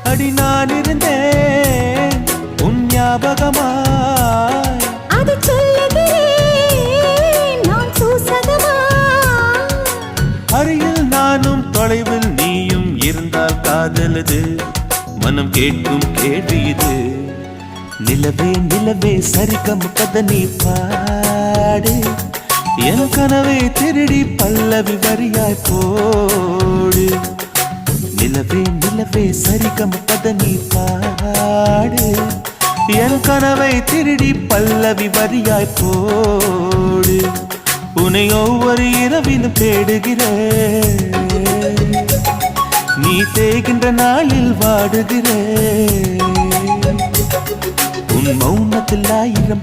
அடி நான் இருந்தேன் உன் ஞாபகமாய், அது சொல்லுகிறேன் நான் சூசகமாய். அருகில் நானும் தொலைவில் நீயும் இருந்தால் காதலது மனம் கேட்கும் கேள்வி இது. நிலவே நிலவே சரிகம் கதனி பாடு, என் கனவை திருடி பல்லவி வரியாய் போடு. நிலவே நிலவே சரிகம் கதனி பாடு, என் கனவை திருடி பல்லவி வரியாய் போடு. உன்னை ஒவ்வொரு இரவிலும் தேடுகிறேன், நீ தேய்கின்ற நாளில் வாடுகிறேன். உன் மௌனத்தில் 1000